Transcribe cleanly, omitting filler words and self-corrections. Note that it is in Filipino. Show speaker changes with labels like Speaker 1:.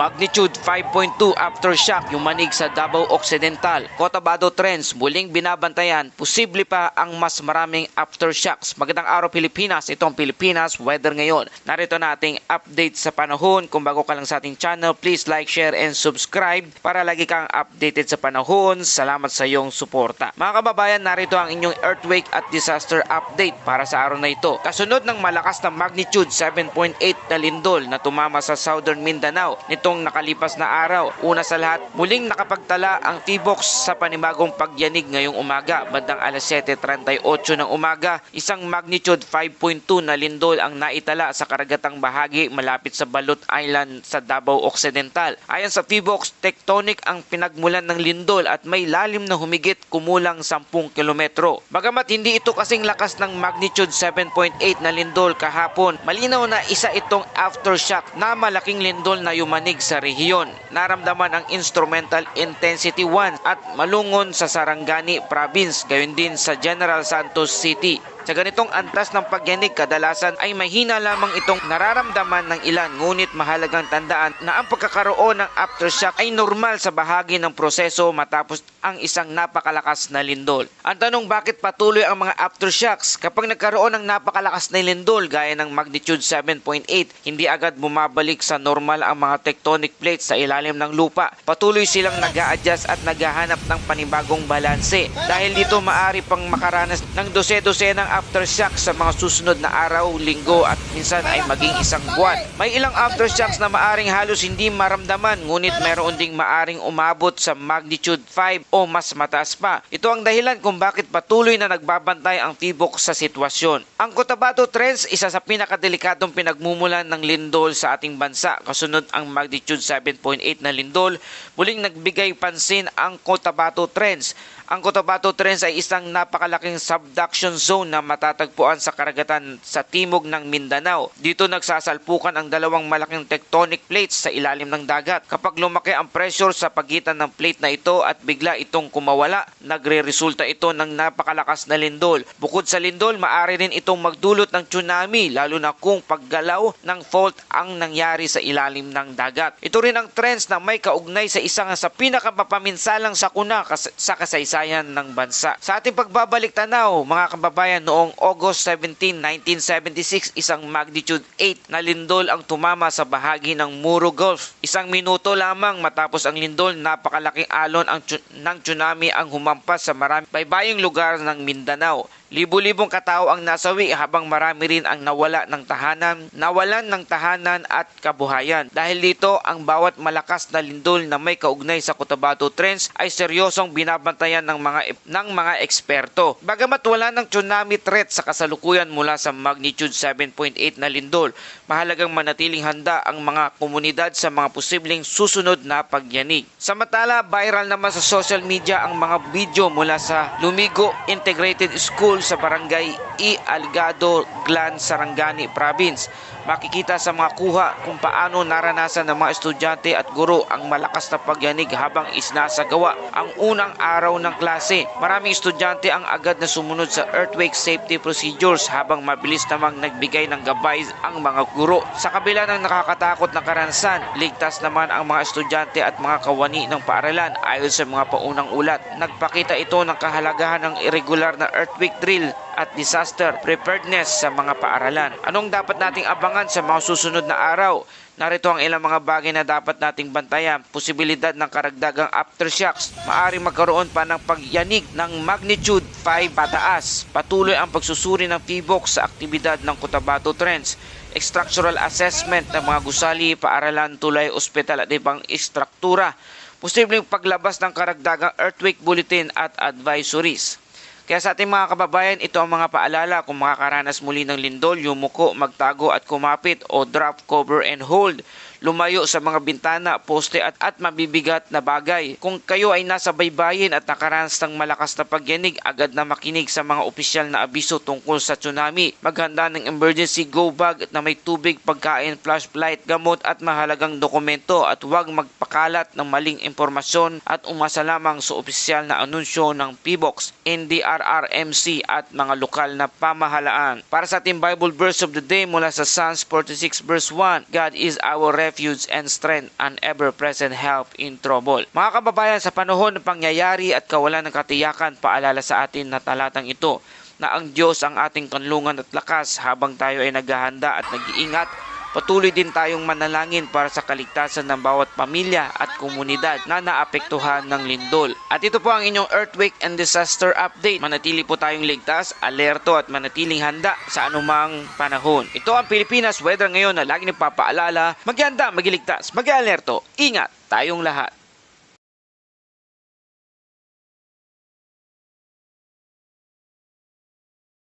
Speaker 1: Magnitude 5.2 aftershock yumanig sa Davao Occidental. Cotabato Trends muling binabantayan, posible pa ang mas maraming aftershocks. Magandang araw Pilipinas, itong Pilipinas Weather ngayon. Narito nating update sa panahon. Kung bago ka lang sa ating channel, please like, share, and subscribe para lagi kang updated sa panahon. Salamat sa iyong suporta. Mga kababayan, narito ang inyong earthquake at disaster update para sa araw na ito. Kasunod ng malakas na magnitude 7.8 na lindol na tumama sa Southern Mindanao nitong nakalipas na araw. Una sa lahat, muling nakapagtala ang PHIVOLCS sa panibagong pagyanig ngayong umaga. Bandang alas 7:38 ng umaga, isang magnitude 5.2 na lindol ang naitala sa karagatang bahagi malapit sa Balot Island sa Davao Occidental. Ayon sa PHIVOLCS, tectonic ang pinagmulan ng lindol at may lalim na humigit kumulang 10 kilometro. Bagamat hindi ito kasing lakas ng magnitude 7.8 na lindol kahapon, malinaw na isa itong aftershock na malaking lindol na yumanig sa rehiyon. Naramdaman ang instrumental intensity 1 at Malungon sa Sarangani Province, gayon din sa General Santos City. Sa ganitong antas ng pagyanig, kadalasan ay mahina lamang itong nararamdaman ng ilan, ngunit mahalagang tandaan na ang pagkakaroon ng aftershock ay normal sa bahagi ng proseso matapos ang isang napakalakas na lindol. Ang tanong, bakit patuloy ang mga aftershocks? Kapag nagkaroon ng napakalakas na lindol gaya ng magnitude 7.8, hindi agad bumabalik sa normal ang mga tectonic plates sa ilalim ng lupa. Patuloy silang nag-a-adjust at naghahanap ng panibagong balanse. Dahil dito maaari pang makaranas ng dose-dosenang aftershock sa mga susunod na araw, linggo at minsan ay maging isang buwan. May ilang aftershocks na maaring halos hindi maramdaman, ngunit meron ding maaring umabot sa magnitude 5 o mas mataas pa. Ito ang dahilan kung bakit patuloy na nagbabantay ang PHIVOLCS sa sitwasyon. Ang Cotabato Trends, isa sa pinakadelikadong pinagmumulan ng lindol sa ating bansa. Kasunod ang magnitude 7.8 na lindol, muling nagbigay pansin ang Cotabato Trends. Ang Cotabato Trends ay isang napakalaking subduction zone na matatagpuan sa karagatan sa timog ng Mindanao. Dito nagsasalpukan ang dalawang malaking tectonic plates sa ilalim ng dagat. Kapag lumaki ang pressure sa pagitan ng plate na ito at bigla itong kumawala, nagre-resulta ito ng napakalakas na lindol. Bukod sa lindol, maaari rin itong magdulot ng tsunami, lalo na kung paggalaw ng fault ang nangyari sa ilalim ng dagat. Ito rin ang trends na may kaugnay sa isang sa pinakapapaminsalang sakuna sa kasaysayan ng bansa. Sa ating pagbabalik tanaw, mga kababayan, noong August 17, 1976, isang magnitude 8 na lindol ang tumama sa bahagi ng Muro Gulf. Isang minuto lamang matapos ang lindol, napakalaking alon ng tsunami ang humampas sa maraming baybaying lugar ng Mindanao. Libo-libong katao ang nasawi habang marami rin ang nawalan ng tahanan at kabuhayan. Dahil dito, ang bawat malakas na lindol na may kaugnay sa Cotabato Trends ay seryosong binabantayan ng mga eksperto. Bagamat wala ng tsunami threat sa kasalukuyan mula sa magnitude 7.8 na lindol, mahalagang manatiling handa ang mga komunidad sa mga posibleng susunod na pagyanig. Samantala, viral naman sa social media ang mga video mula sa Lumigo Integrated School sa barangay E. Algado, Glan, Sarangani Province. Makikita sa mga kuha kung paano naranasan ng mga estudyante at guro ang malakas na pagyanig habang isinasagawa ang unang araw ng klase. Maraming estudyante ang agad na sumunod sa earthquake safety procedures habang mabilis namang nagbigay ng gabay ang mga guro. Sa kabila ng nakakatakot na karanasan, ligtas naman ang mga estudyante at mga kawani ng paaralan. Ayon sa mga paunang ulat, nagpakita ito ng kahalagahan ng irregular na earthquake drill at disaster preparedness sa mga paaralan. Anong dapat nating abangan sa mga susunod na araw? Narito ang ilang mga bagay na dapat nating bantayan. Posibilidad ng karagdagang aftershocks. Maaring magkaroon pa ng pagyanig ng magnitude 5 pataas. Patuloy ang pagsusuri ng PHIVOLCS sa aktibidad ng Cotabato Trends. Structural assessment ng mga gusali, paaralan, tulay, ospital at ibang istruktura. Posibleng paglabas ng karagdagang earthquake bulletin at advisories. Kaya sa ating mga kababayan, ito ang mga paalala kung makakaranas muli ng lindol, yumuko, magtago at kumapit o drop, cover and hold. Lumayo sa mga bintana, poste at mabibigat na bagay. Kung kayo ay nasa baybayin at nakaranas ng malakas na pagyanig, agad na makinig sa mga opisyal na abiso tungkol sa tsunami. Maghanda ng emergency go bag na may tubig, pagkain, flashlight, gamot at mahalagang dokumento at huwag magpakalat ng maling impormasyon at umasa lamang sa opisyal na anunsyo ng PHIVOLCS, NDRRMO RRMC at mga lokal na pamahalaan. Para sa ating Bible verse of the day mula sa Psalms 46 verse 1, God is our refuge and strength, an ever-present help in trouble. Mga kababayan, sa panahon ng pangyayari at kawalan ng katiyakan, paalala sa atin na talatang ito na ang Diyos ang ating kanlungan at lakas. Habang tayo ay naghahanda at nag-iingat, patuloy din tayong manalangin para sa kaligtasan ng bawat pamilya at komunidad na naapektuhan ng lindol. At ito po ang inyong earthquake and disaster update. Manatili po tayong ligtas, alerto at manatiling handa sa anumang panahon. Ito ang Pilipinas Weather ngayon na lagi nagpapaalala, maghanda, magiligtas, mag-alerto, ingat tayong lahat.